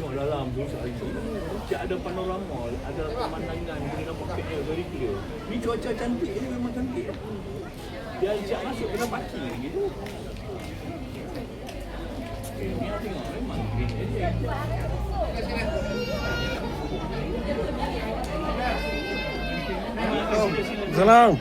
tengok dalam tu macam ada panorama, ada pemandangan, boleh nampak KL very clear. Ni cuaca cantik ni, memang cantik. Dia ajak masuk kena parking lagi tu. Ni aku tengok memang Salam.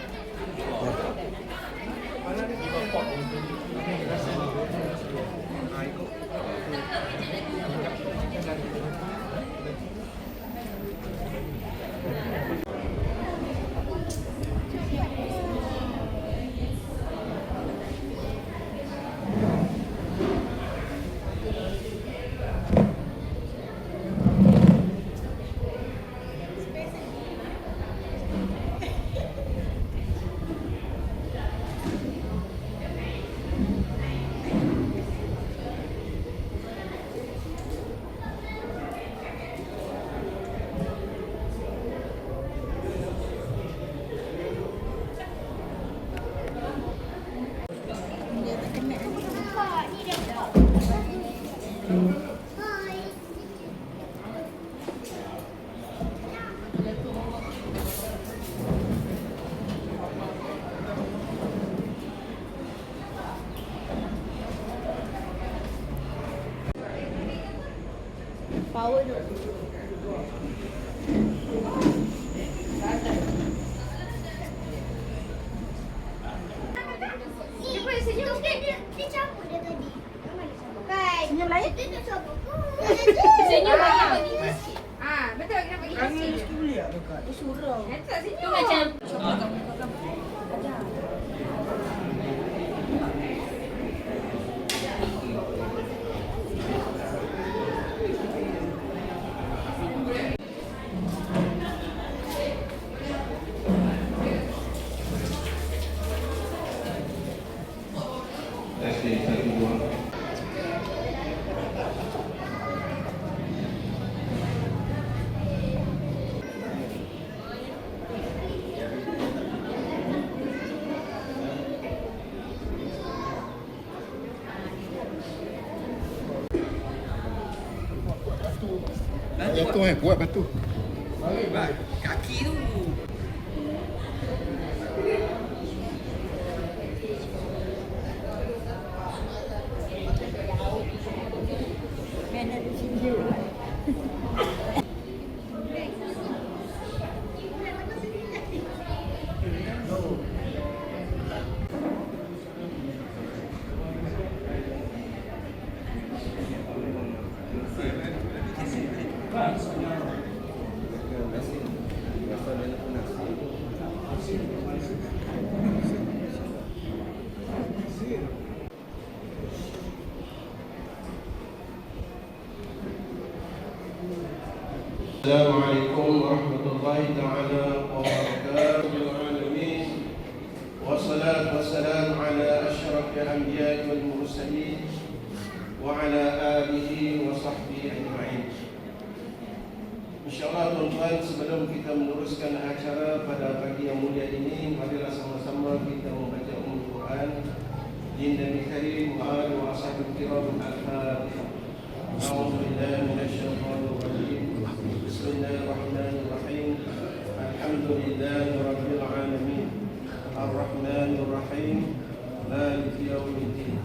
Power tu. Dia boleh senyum sikit. Dia campur dia tadi. Kan? Senyum lain? Dia tak campur. Senyum bagi sikit. Betul, kena bagi sikit. Angin mesti boleh tak dekat? Dia surau. Tak senyum. Tu macam Jatuh kuat batu. Kaki tu. kena ada senyum. Assalamualaikum warahmatullahi ta'ala wabarakatuh. Alamin. Wassalatu wassalamu ala asyrafil anbiya'i wal mursalin wa ala alihi wa sahbihi ajma'in. InsyaAllah tuan-tuan, sebelum kita meneruskan acara pada pagi yang mulia ini, marilah sama-sama kita membaca Ummul Quran. Dindan karim wa alihi wa ashabihi kiram al-Fatihah. A'udzu billahi minasyaitonir rajim. Bismillahirrahmanirrahim. Alhamdulillahi rabbil alamin. Ar-Rahmanir Rahim. Maliki yaumiddin.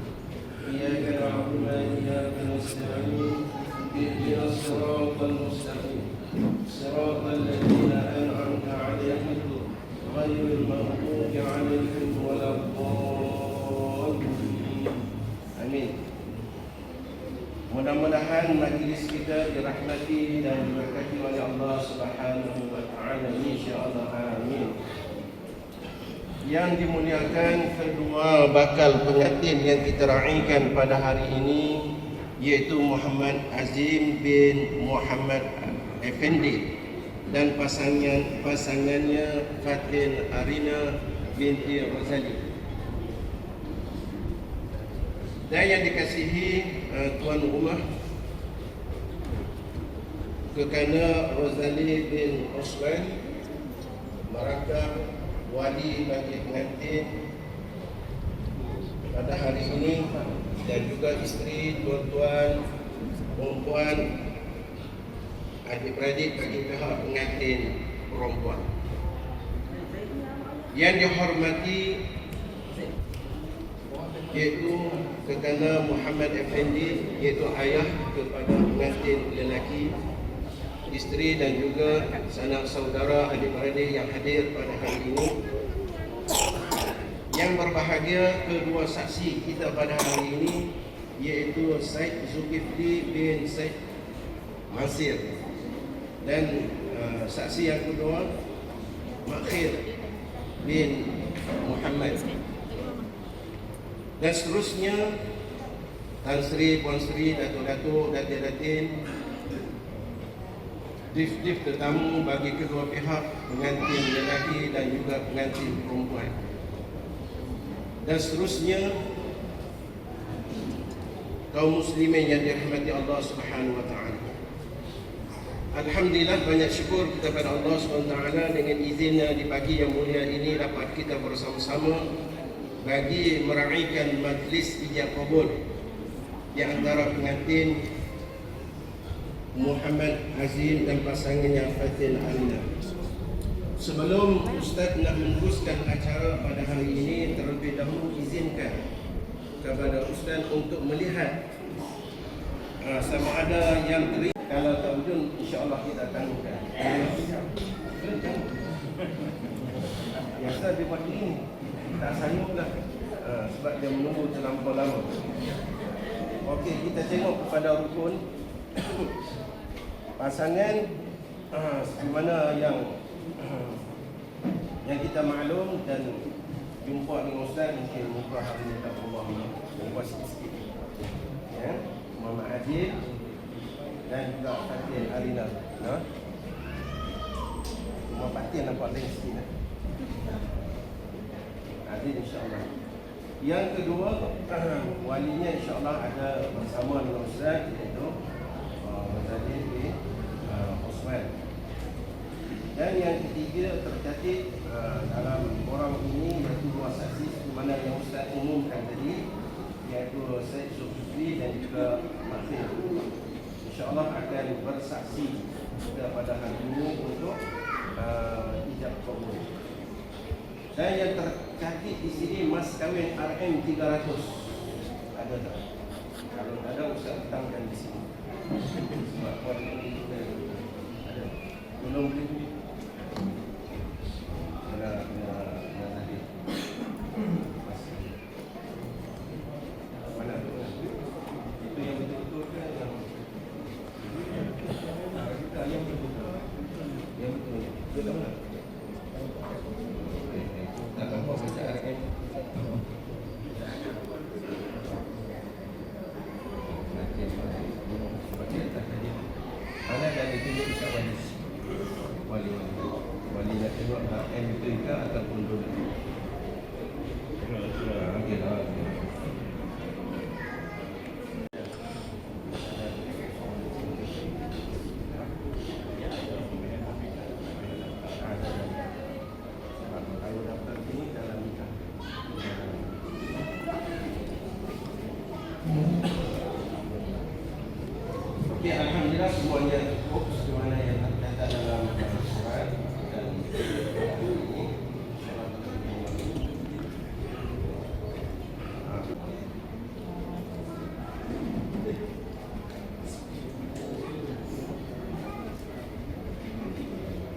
Iyyaka na'budu wa iyyaka nasta'in. Ihdinas siratal mustaqim. Siratal ladzina an'amta 'alaihim ghairil maghdubi 'alaihim waladdallin. Amin. Mudah-mudahan majlis kita dirahmati dan diberkati oleh Allah Subhanahu wa taala, insya-Allah. Amin. Yang dimuliakan, kedua bakal pengantin yang kita raikan pada hari ini iaitu Muhammad Azim bin Muhammad Effendi dan pasangannya Fatin Arina binti Rozali. Dan yang dikasihi tuan rumah, Kekana Rozali bin Osman merakam wali bagi pengantin pada hari ini, dan juga isteri tuan-tuan, perempuan adik-beradik bagi pihak pengantin perempuan. Yang dihormati iaitu Kekana Muhammad Effendi, iaitu ayah kepada pengantin lelaki, isteri dan juga sanak saudara adik-beradik yang hadir pada hari ini. Yang berbahagia kedua saksi kita pada hari ini iaitu Syed Zulkifli bin Syed Mansir dan saksi yang kedua Makhir bin Muhammad, dan seterusnya Tan Sri, Puan Sri, Datuk-Datuk, Datin-Datin, Dif-Dif tetamu bagi kedua pihak, pengantin lelaki dan juga pengantin perempuan, dan seterusnya kaum muslimin yang dirahmati Allah Subhanahu wa taala. Alhamdulillah, banyak syukur kita kepada Allah Subhanahu wa taala dengan izinnya di pagi yang mulia ini dapat kita bersama-sama bagi meraihkan majlis ijab kabul di antara pengantin Muhammad Azim dan pasangannya Fatin Alina. Sebelum Ustaz nak meneruskan acara pada hari ini, terlebih dahulu izinkan kepada Ustaz untuk melihat sama ada yang teri. Kalau tak wujud, insya-Allah kita tangguhkan. Biasa dia buat ini, tak sayanglah sebab dia menunggu terlampau lama. Okey, kita tengok kepada rukun pasangan di mana yang kita maklum dan jumpa dengan Ustaz. Mungkin muka hari ini tak Allah jumpa sikit-sikit. Ya, Muhammad Adil dan juga Fatin Alina. Cuma Fatin nampak lain sikit. Adil insya-Allah. Yang kedua, walinya insya-Allah ada bersama dengan Ustaz, iaitu Adil bin Osman. Dan yang ketiga tercatat dalam orang ini iaitu dua saksi di mana yang Ustaz umumkan tadi, iaitu Syed Zulkifli dan juga Makhir. InsyaAllah akan bersaksi pada hari ini untuk ijab kabul. Dan yang tercatat di sini mas kahwin RM300 ada tak? Kalau tak ada, Ustaz letakkan di sini. Sebab kualitas kita ada. Belum beli. Alhamdulillah semuanya cukup sebagaimana yang tercatat dalam surat dan ini.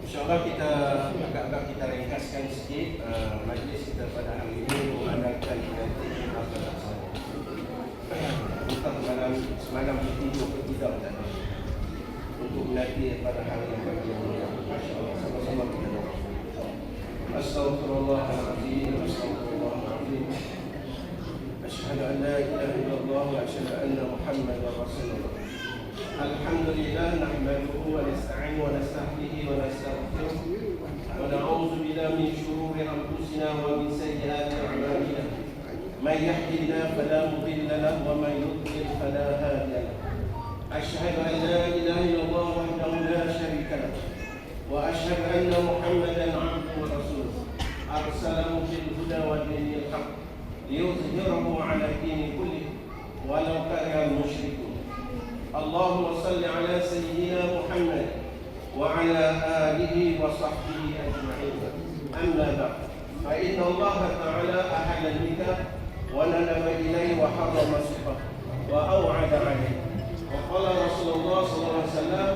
InsyaAllah kita agak-agak kita ringkaskan sikit majlis kita pada hari ini mengandalkan identiti masalah saya. Bukan semalam tidur ke tidak tadi untuk menanti pada hari yang berikutnya. Masya-Allah, sama-sama kita doa. Astaghfirullahaladzim, astaghfirullahaladzim. Asyhadu an la ilaha illallah wa asyhadu anna Muhammadar Rasulullah. Alhamdulillah nahmaduhu wa nasta'inuhu wa nasta'hihi wa nastaghfiruh wa na'udzu billahi min shururi anfusina wa min sayyiati a'malina. من يهد الله فلا مضل له ومن يضلل فلا هادي له. أشهد أن لا إله إلا الله وحده لا شريك له وأشهد أن محمدا عبده ورسوله أرسله بالهدى ودين الحق ليظهره على الدين كله ولو كره المشركون. اللهم صل على سيدنا محمد وعلى آله وصحبه أجمعين. أما بعد، فإن الله تعالى أحل النكاح وندب إليه وحرم الصحة وأوعد عليه. وقال رسول الله صلى الله عليه وسلم: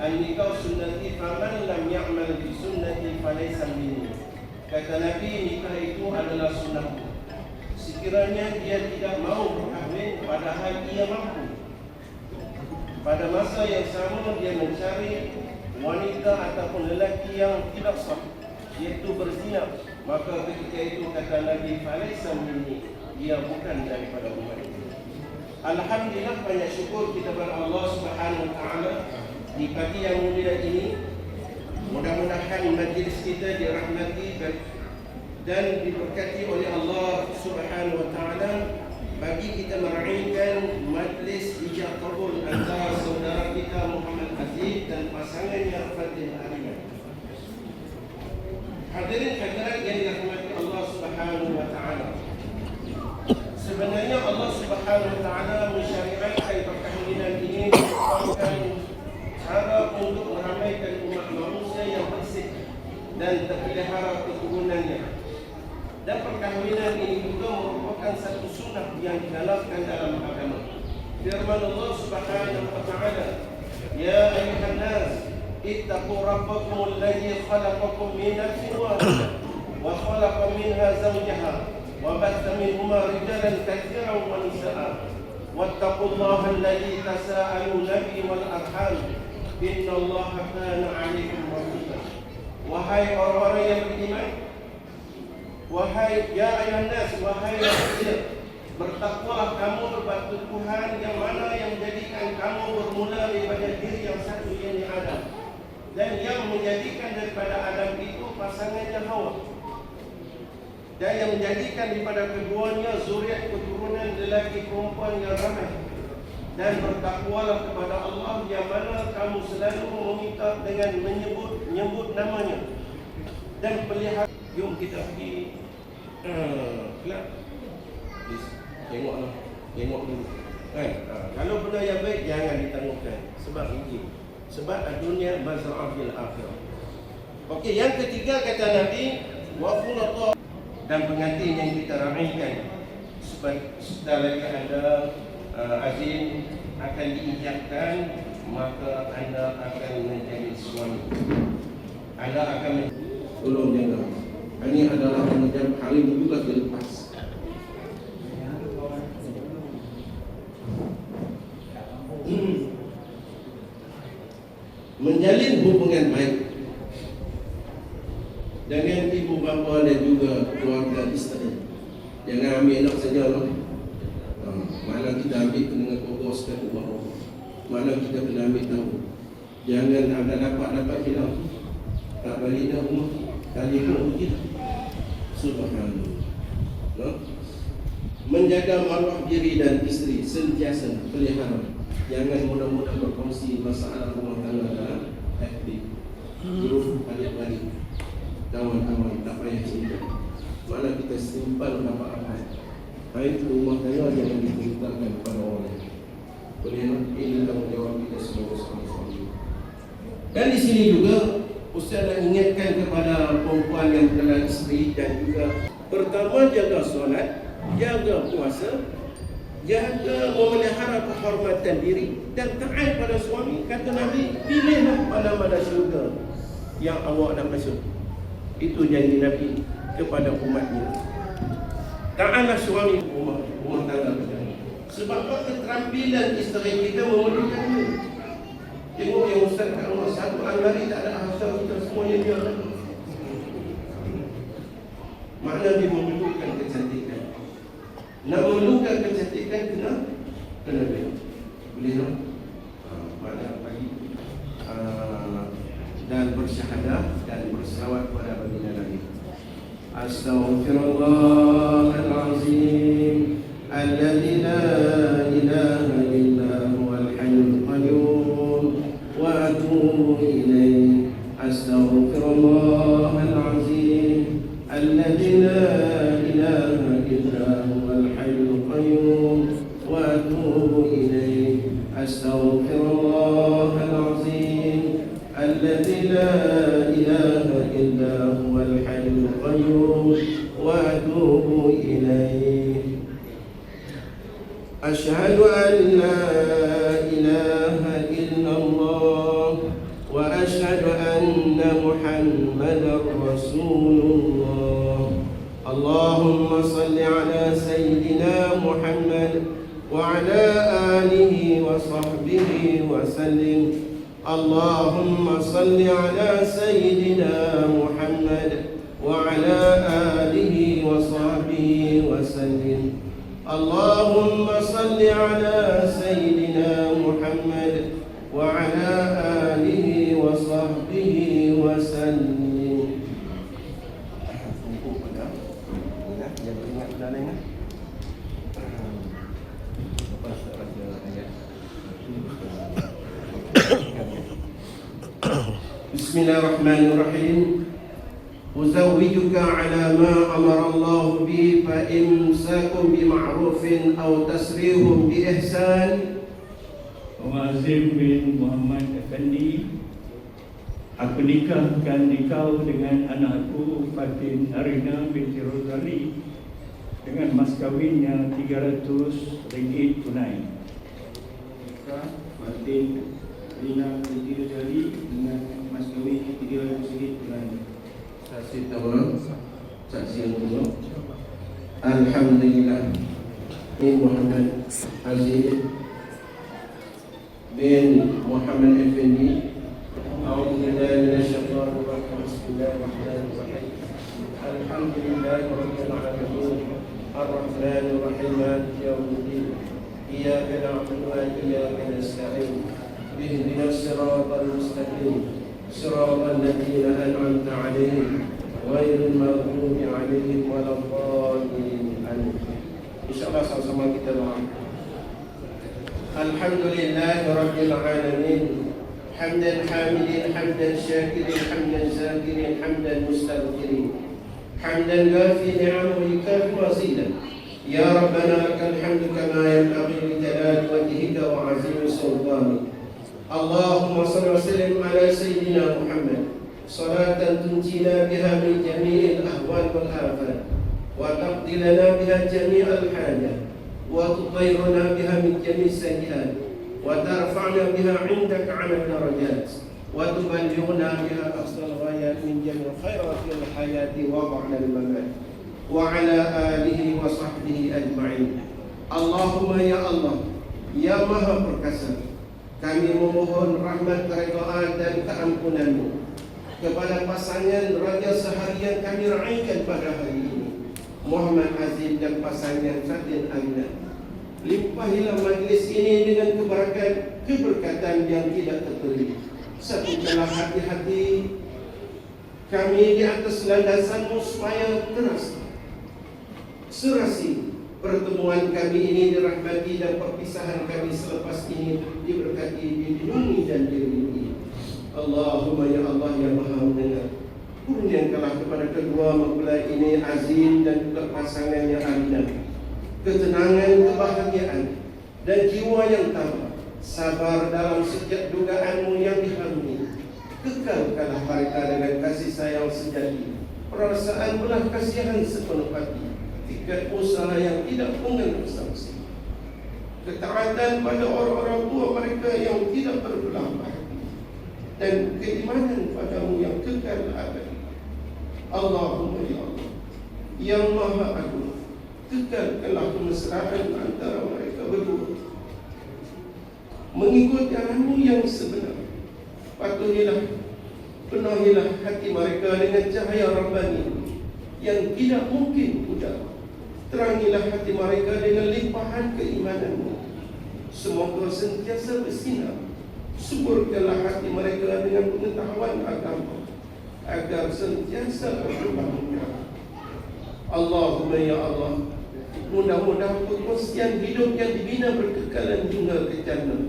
النكاح sunnati faman lam ya'mal bi sunnati falaysa minni. Kata Nabi, nikah itu adalah sunnahku. Sekiranya dia tidak mau berkahwin padahal ia mampu, pada masa yang sama dia mencari wanita ataupun lelaki yang tidak sah, iaitu berzina, maka ketika itu kata Nabi, falaysa minni, dia bukan daripada umat ini. Alhamdulillah, banyak syukur kita kepada Allah Subhanahu wa taala di pagi yang mulia ini. Mudah-mudahan majlis kita dirahmati dan diberkati oleh Allah Subhanahu wa taala bagi kita meraihkan majlis ijab kabul antara saudara kita Muhammad Aziz dan pasangannya Fatih Ariman. Hadirin hadirat yang dirahmati Allah Subhanahu wa taala. Sebenarnya Allah Subhanahu wa taala mensyariatkan perkahwinan ini merupakan cara untuk meramaikan umat manusia yang bersih dan terpelihara keturunannya. Dan perkahwinan ini juga merupakan satu sunnah yang digalakkan dalam agama. Firman Allah Subhanahu wa taala, ya ayyuhan nas ittaqu rabbakum alladzi khalaqakum min nafsin wahidah wa khalaqa minha zawjaha wa batha minhuma rijalan katsiran wa nisaa'a wattaqullaha alladzi tasaaluna bihi wal arham innallaha kana 'alaykum raqiba. Wahai orang-orang yang beriman, wahai ya ayuhan nas, wahai manusia, bertakwalah kamu kepada Tuhan yang mana yang menjadikan kamu bermula daripada diri yang satu, yakni Adam, dan yang menjadikan daripada Adam itu pasangannya Hawa, dan yang menjadikan daripada keduanya zuriat keturunan lelaki perempuan yang ramai. Dan bertakwalah kepada Allah yang mana kamu selalu meminta dengan menyebut namanya dan pelihara. Jom kita pergi kelab. Tengok dulu kan. Kalau benda yang baik jangan ditangguhkan. Sebab ini, sebab dunia mazra'ah bil akhirah. Okey, yang ketiga kata Nabi, wa khulata, dan pengantin yang kita ramaikan. Sebab sudah lagi ada azim akan diijabkan, maka anda akan menjadi suami. Anda akan tolong jaga. Ini adalah macam hari juga dilepas. Menjalin hubungan baik dengan ibu bapa dan juga keluarga isteri. Jangan ambil anak saja lah. Mana kita ambil kena kogos dan ubah. Mana kita kena ambil tahu. Jangan anda dapat hilang, tak balik dah rumah, telefon kita. Subhanallah. Menjaga maruah diri dan isteri sentiasa pelihara. Jangan mudah-mudah berkongsi masalah rumah tangga dalam FB, grup adik-adik, kawan-kawan, tak payah cerita. Mana kita simpan apa-apa. Baik rumah tangga jangan diceritakan kepada orang lain. Boleh ini tanggungjawab kita sebagai suami. Dan di sini juga Ustaz nak ingatkan kepada perempuan yang telah isteri dan juga pertama jaga solat, jaga puasa, jaga memelihara kehormatan diri dan taat pada suami. Kata Nabi, pilihlah mana-mana syurga yang awak nak masuk. Itu janji Nabi kepada umatnya. Taatlah suami rumah tangga kita. Sebab keterampilan isteri kita memerlukan ini. Tengok yang Ustaz kat rumah, satu almari tak ada asal kita semuanya dia. Makna dia memerlukan kecantikan. Nak memerlukan kecantikan kena beli. Boleh tak? Makna pagi dan bersyahadah dan berselawat kepada baginda Nabi. Astaghfirullahalazim alladzi la ilaha illa huwal hayyul qayyum wa atubu ilayh. Astaghfirullahalazim alladzi la ilaha illa huwal hayyul qayyum wa atubu ilayh. Astaghfirullahalazim الذي لا إله إلا هو الحي القيوم وأتوب إليه. أشهد أن لا إله إلا الله وأشهد أن محمدا رسول الله. اللهم صل على سيدنا محمد وعلى آله وصحبه وسلم. اللهم صل على سيدنا محمد وعلى آله وصحبه وسلم. اللهم صل على سيدنا محمد وعلى آله وصحبه وسلم. بسم الله الرحمن الرحيم. أزوجك على ما أمر الله به فإمساك بمعروف أو تسريح بإحسان. Azim bin Muhammad Effendi, aku nikahkan engkau dengan anakku Fatin Arina binti Rosali dengan mas kawinnya RM300 tunai. Fatin Arina binti Rosali dengan mas kawin RM300 tunai. Saksi tahu, saksi yang kedua. Alhamdulillah. Bin Muhammad Azim bin Muhammad Effendi. A'udzubillahi minasyaitonir rajim. Bismillahirrahmanirrahim. Alhamdulillahi rabbil alamin. Ar-Rahmanir Rahim. Maliki yaumiddin. Iyyaka na'budu wa iyyaka nasta'in. Ihdinas siratal mustaqim. صراط الذين أنعمت عليهم غير المغضوب عليهم ولا الضالين. InsyaAllah sama-sama kita doa. Alhamdulillahi Rabbil Alamin. Hamdan hamidin, hamdan syakirin, hamdan zakirin, hamdan mustaghfirin, hamdan ghafi ni'amahu kafi wasilah. Ya Rabbana lakal hamdu kama yanbaghi li jalali wajhika wa azimi sultanik. Allahumma salli wa sallim ala Sayyidina Muhammad salatan tunjina biha min jami'il ahwal wal afat wa taqdi lana biha jami'al hajat wa tutahhiruna biha min jami'is sayyi'at wa tarfa'na biha 'indaka 'ala darajat wa tuballighuna biha aqsal ghayat min jami'il khairatil hayati wa ba'dal mamat wa 'ala alihi wa sahbihi ajma'in. Allahumma ya Allah, ya Maha Perkasa, kami memohon rahmat, keridhaan dan keampunan-Mu kepada pasangan raja seharian kami raikan pada hari ini, Muhammad Azim dan pasangan Fatin Arina. Limpahilah majlis ini dengan keberkatan yang tidak tertulis. Satukanlah hati-hati kami di atas landasan-Mu supaya terasa serasi pertemuan kami ini dirahmati dan perpisahan kami selepas ini diberkati, dilindungi dan dilindungi. Allahumma ya Allah ya Maha Mendengar, kurniakanlah kepada kedua mempelai ini Azim dan juga pasangannya Arina ketenangan, kebahagiaan dan jiwa yang tabah, sabar dalam setiap dugaan-Mu yang diharungi. Kekalkanlah mereka dengan kasih sayang sejati, perasaan belas kasihan sepenuh hati, tingkat usaha yang tidak mengenal sanksi, ketaatan pada orang-orang tua mereka yang tidak berbelah hati, dan keimanan padamu yang kekal abadi. Allahumma ya Allah yang Maha Agung, kekalkanlah kemesraan antara mereka berdua mengikut jalanmu yang sebenar. Patuhilah, penuhilah hati mereka dengan cahaya Rabbani yang tidak mungkin pudar. Terangilah hati mereka dengan limpahan keimanan-Mu. Semoga sentiasa bersinar. Suburkanlah hati mereka dengan pengetahuan agama agar sentiasa berkembang. Allahumma ya Allah, mudah-mudahan perkongsian hidup yang dibina berkekalan hingga ke jannah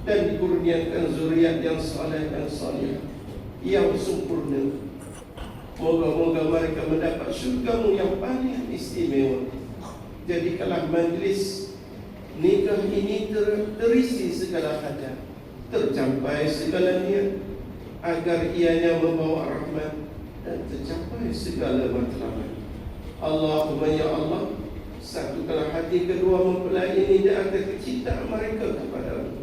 dan dikurniakan zuriat yang saleh dan salih yang sempurna. Moga-moga mereka mendapat syurga-Mu yang paling istimewa. Jadikanlah majlis nikah ini terisi segala hajat, tercapai segala niat, agar ianya membawa rahmat dan tercapai segala matlamat. Allahumma ya Allah, satukanlah hati kedua mempelai ini di atas kecintaan mereka kepadamu.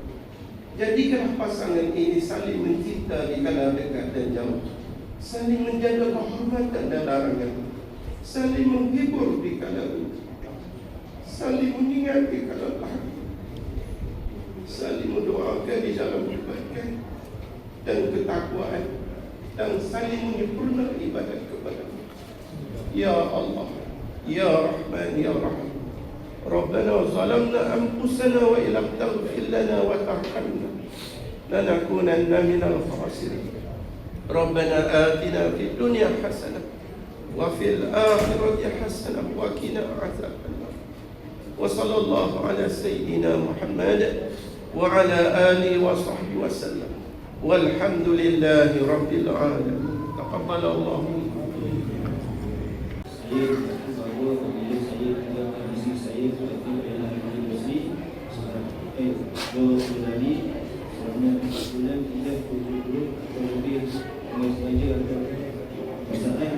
Jadikanlah pasangan ini saling mencinta di kala dekat dan jauh, saling menjaga kehormatan dan larangan, saling menghibur di kala lupa, saling mengingat di kala bahagia, saling mendoakan di dalam kebaikan dan ketakwaan, dan saling menyempurna ibadat kepada-Mu. Ya Allah, Ya Rahman, Ya Rahim. Rabbana zalamna anfusana wa illam taghfir lana wa tarhamna lanakunanna minal khasirin. Rabbana atina fid dunya hasanah wa fil akhirati hasanah wa qina adzabannar. Wa sallallahu ala sayyidina Muhammad wa ala alihi wa sahbihi wa sallam. Walhamdulillahi rabbil alamin. Taqabbalallahu. Saya bahawa apabila saya tinggalkan isteri saya seperti dalam hari bersih berlari selama 4 bulan tidak berturut-turut atau lebih dengan sengaja atau pasangan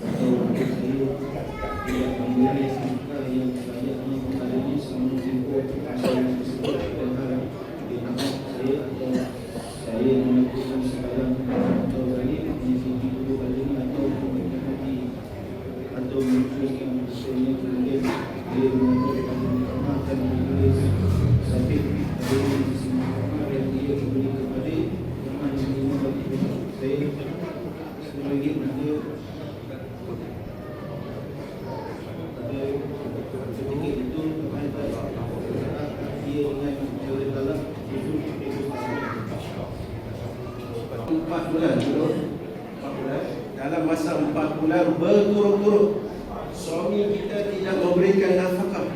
atau saya tidak memberi langkah yang selayaknya mengalami selama tempoh pasangan tersebut dan harap ditangkap saya atau saya melakukan sekarang atau balik menyakiti kedua kalinya atau memberikan hati atau memutuskan maksudnya kemudian dia mengumpulkan mahkamah dan menulis sabit dari sisi mahkamah yang dia beri kepada teman yang lima bagi saya sebagai dia ketika itu dia dengan cara talak itu 4 bulan dulu. 4 bulan. Dalam masa 4 bulan berturut-turut suami kita tidak memberikan nafkah.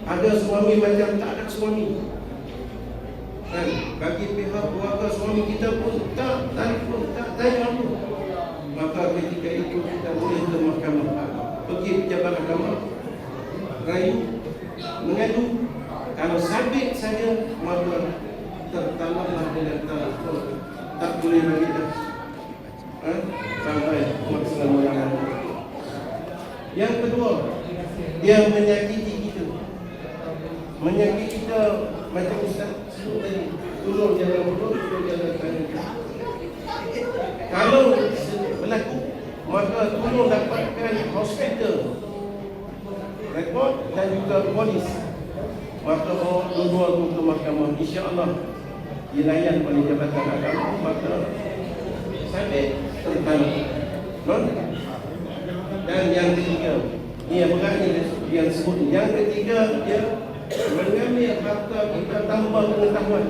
Ada suami macam tak ada suami. Dan bagi pihak keluarga suami kita pun tak telefon, tak tanya apa. Maka ketika itu kita boleh ke mahkamah, pergi pejabat agama, rayu, mengadu. Kalau sabit saja maka tertalaklah dengan telefon, tak boleh lagi dah. Sampai maksimal. Yang kedua, dia menyakiti kita. Menyakiti kita macam Ustaz sebut tadi, turun jalan mulut, turun jalan kanan. Kalau berlaku, maka turun dapatkan hospital rekod dan juga polis. Maka dua-dua ke mahkamah, insya-Allah dilayan oleh Jabatan Agama, maka sampai tertangkap. Dan yang ketiga, ni yang berat ni yang sebut ni. Yang ketiga, dia mengambil harta kita tanpa pengetahuan.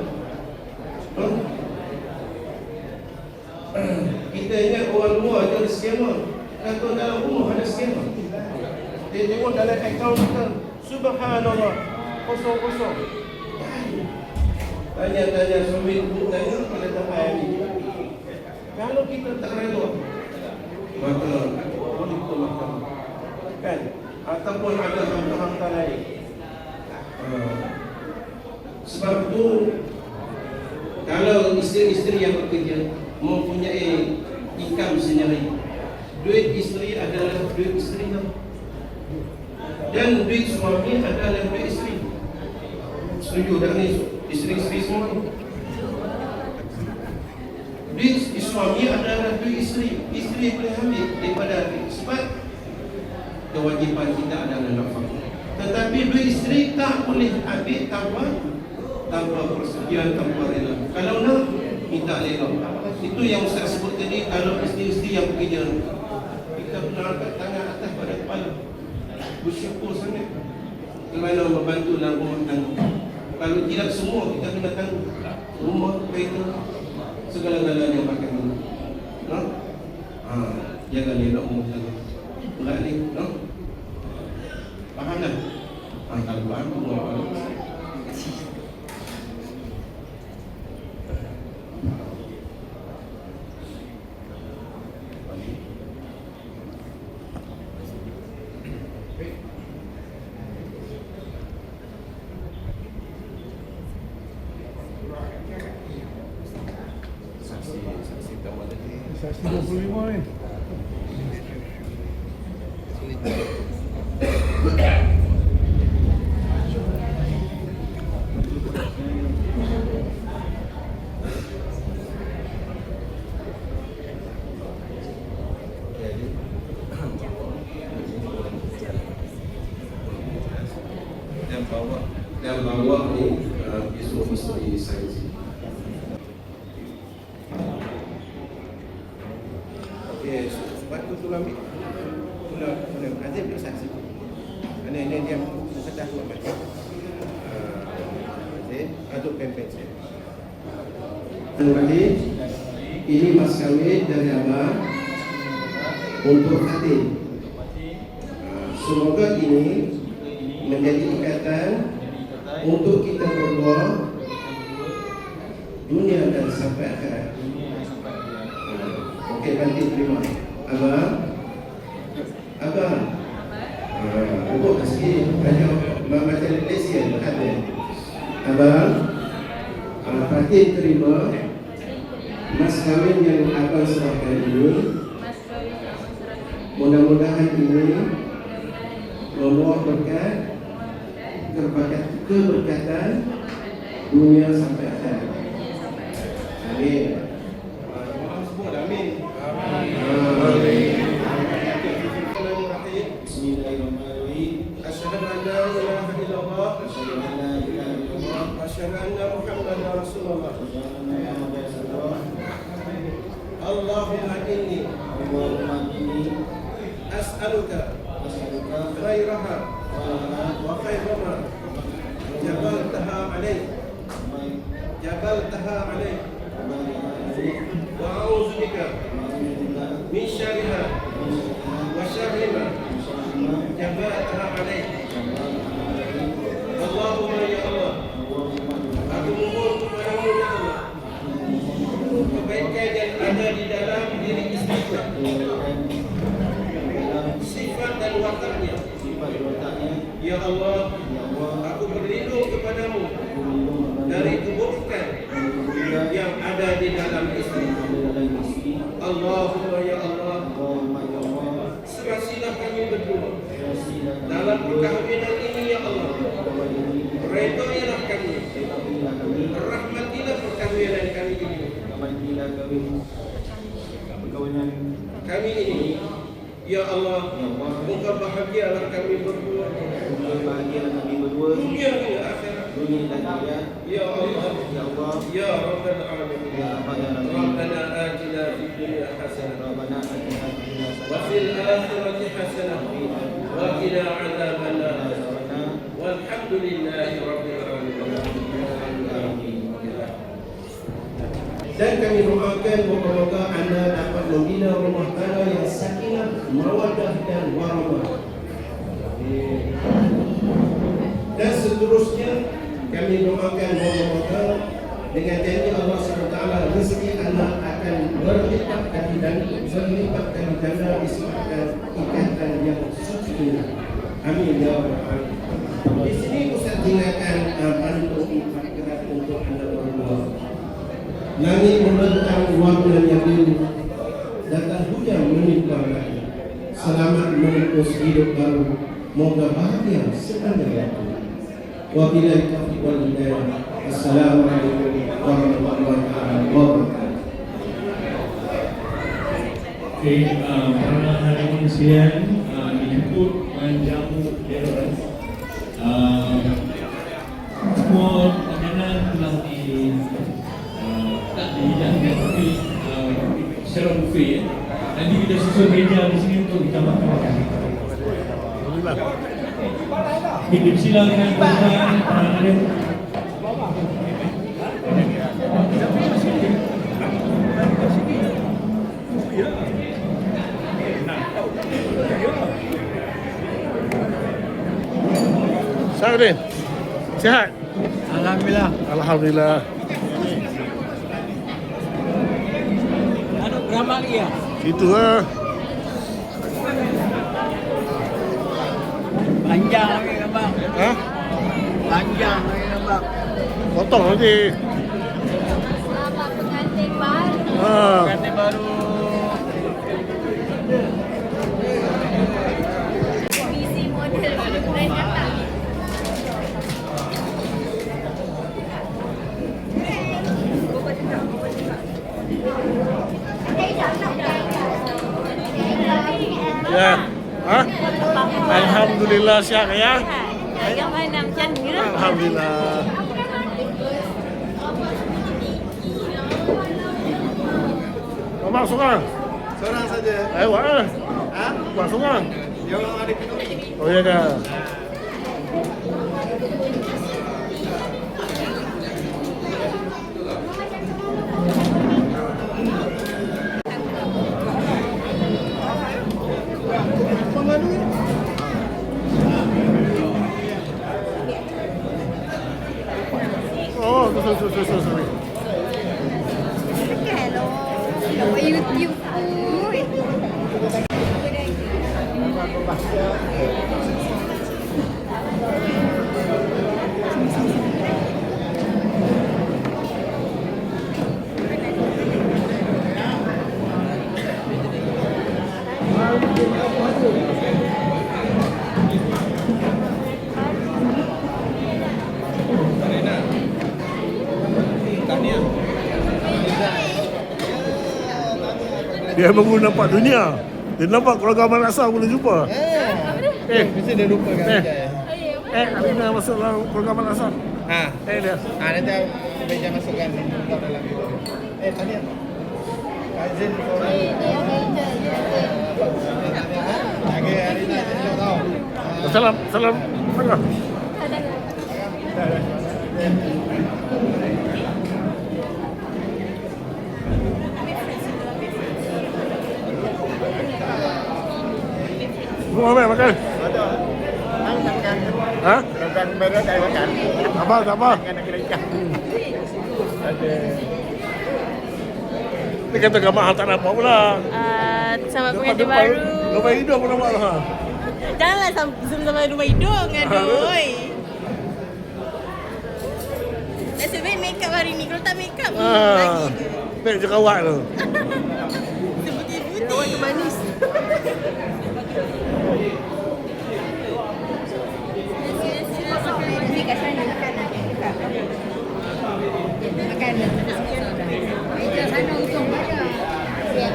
Kita ingat orang luar ada skema, kata dalam rumah ada skema. Dia tengok dalam akaun kita, subhanallah, kosong-kosong. Tanya-tanya suami ibu, tanya pada tahap ini. Kalau kita tak rela, maka boleh ke mahkamah, kan? Ataupun ada harta-harta lain. Sebab itu, kalau isteri-isteri yang bekerja mempunyai income sendiri, duit isteri adalah duit isteri, dan duit suami adalah duit isteri. Setuju tak ni isteri-isteri semua? Duit suami adalah duit isteri. Isteri boleh ambil daripada sebab kewajipan kita adalah nafkah. Tetapi duit isteri tak boleh ambil tanpa persetujuan, tanpa rela. Kalau nak, minta rela. Itu yang Ustaz sebut tadi. Kalau isteri-isteri yang bekerja, kita pernah angkat tangan atas pada kepala, bersyukur sangat kerana membantu dalam rumah tangga. Kalau tidak, semua kita kena tanggung. Rumah, kereta, segala-galanya makan dulu. No? Jaga elok rumah tangga. Berat ni, no? Faham tak? Kalau faham, semua faham. 25 ni. Dan bawah ni isu misteri sains. Okey, batu tu ambil. Tulang Azim duduk saksi. Ini dia kata aku macam. Azim, aduk pempek saya. Terima ini mas kawin dari abang untuk hati. Semoga ini menjadi ikatan untuk kita berdua dunia dan sampai akhirat. Okey, nanti terima. Abang, untuk kasih banyak macam Malaysia ada. Abang, Fatih terima mas kawin yang abang serahkan ini. Mudah-mudahan ini membawa berkat keberkatan dunia sampai akhirat. Amin. Amin. Bismillahirrahmanirrahim. Asyhadu an la ilaha illallah Asyhadu an la ilaha illallah wa asyhadu anna Muhammadar Rasulullah. Allahumma inni as'aluka khairaha wa khairama jabaltaha alaih wa a'udzu bika min syarriha wa syarrima jabaltaha alaih. Allahumma ya Allah, aku mohon kepadamu ya Allah, kebaikan yang ada di dalam diri istriku, sifat dan wataknya. Ya Allah, aku berlindung kepadamu dari keburukan yang ada di dalam istri. Allahumma ya Allah, serasilah kami berdua dalam perkahwinan ini ya Allah. Redailah kami, rahmatilah perkahwinan kami ini. Kami ini, ya Allah, Engkau bahagialah kami berdua. Dunia dan akhirat. Ya Allah, ya Rabbal Alamin. Rabbana atina fid dunya hasanah wa fil akhirati hasanah wa qina adzaban nar. Walhamdulillahi rabbil alamin. Dan kami doakan moga-moga anda dapat membina rumah tangga yang sakinah, mawaddah dan warahmah. Dan seterusnya kami doakan moga-moga dengan janji Allah SWT rezeki anda akan berlipat kali ganda disebabkan ikatan yang suci ini. Amin ya rabbal alamin. Di sini Ustaz tinggalkan pantun empat gerak untuk anda berdua. Langit membentang warna yang biru, datang hujan menimpa lagi. Selamat menembus hidup baru, moga bahagia sepanjang waktu. Wabillahi taufiq wal hidayah. Assalamualaikum warahmatullahi wabarakatuh. Okey, para hadirin sekalian, dijemput menjamu dewan. Semua makanan telah tak dihidangkan, tapi secara buffet. Nanti kita susun meja di sini untuk kita makan. Kita silakan tuan-tuan, hadirin. Syahrin, sihat? Alhamdulillah. Alhamdulillah. Ada berapa lagi ya? Itu lah. Panjang lagi nampak. Ha? Panjang lagi nampak. Potong nanti. Selamat pengantin baru. Ha. Ganti baru. Ya. Ha? Alhamdulillah sihat ya. Yang mana macam ni lah. Alhamdulillah. Abang seorang? Seorang saja. Awak lah. Ha? Abang seorang? Dia orang ada minum. Oh ya dah. Oh, sorry. Hello. Buat YouTube food. Dia baru nampak dunia. Dia nampak keluarga Abang Laksa boleh jumpa. Mesti dia lupa kan Alina masuk dalam keluarga Abang Laksa. Ha. Dia. Nanti meja masukkan dalam itu. Tanya. Izin Salam. Mana? Mau makan? Ha? Bukan berat saya makan. Tak apa. Kena ikan. Dia kata gambar hal tak nampak pula. Sama pengantin baru. Gambar hidup pun nampak lah. Janganlah sama rumah hidung. Aduh. Nasib baik make up hari ni. Kalau tak make up, lagi ke? Baik je kawat tu. Putih-putih. Kawan tu manis. Nanti kat sana makanan. Makanan. Meja sana untung ada. Siap.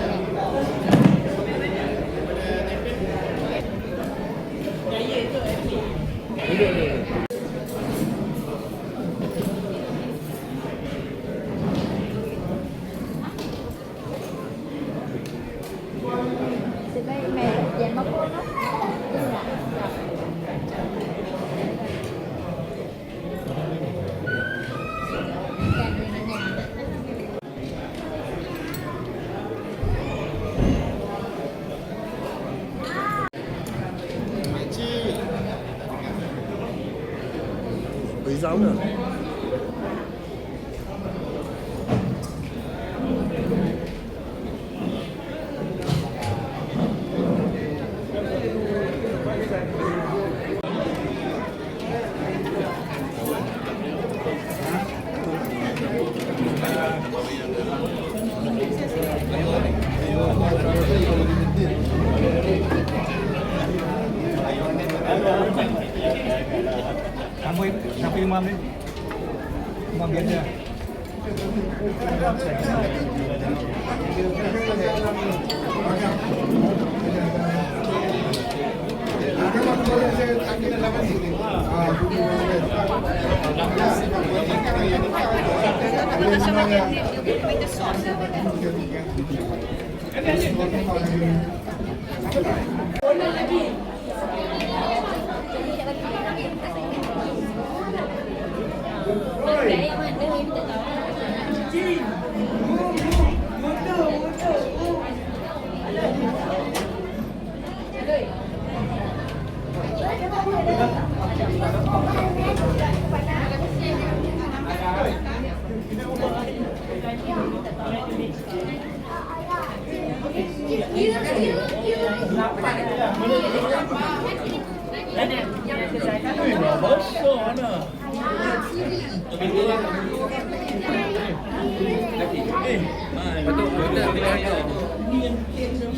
Sebaik mai jangan makan. Beri sama. Siapa imam ni? Imam biasa.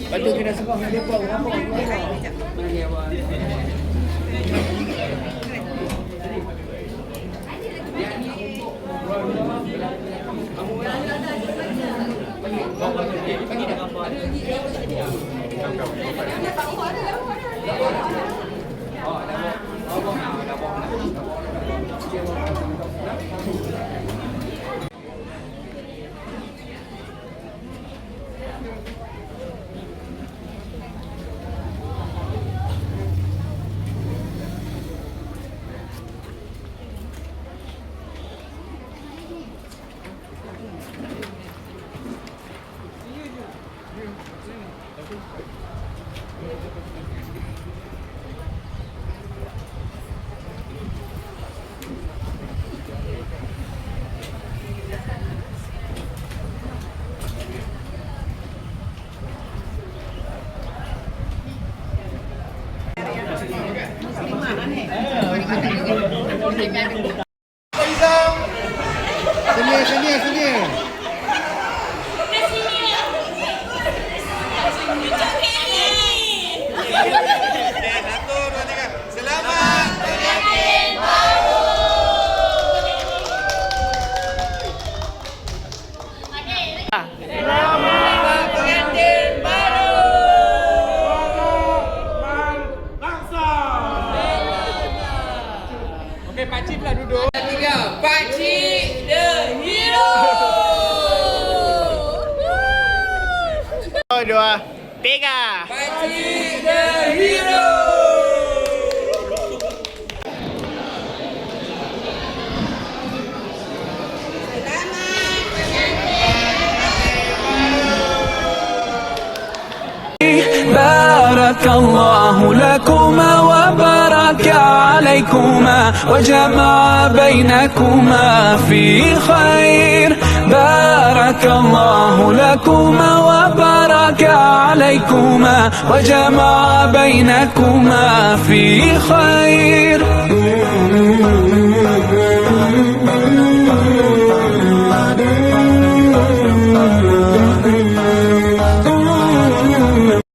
Patut kena sebab dia buat apa? Kamu بارك الله لكما وبارك عليكما وجمع بينكما في خير. بارك الله لكما وبارك عليكما وجمع بينكما في خير.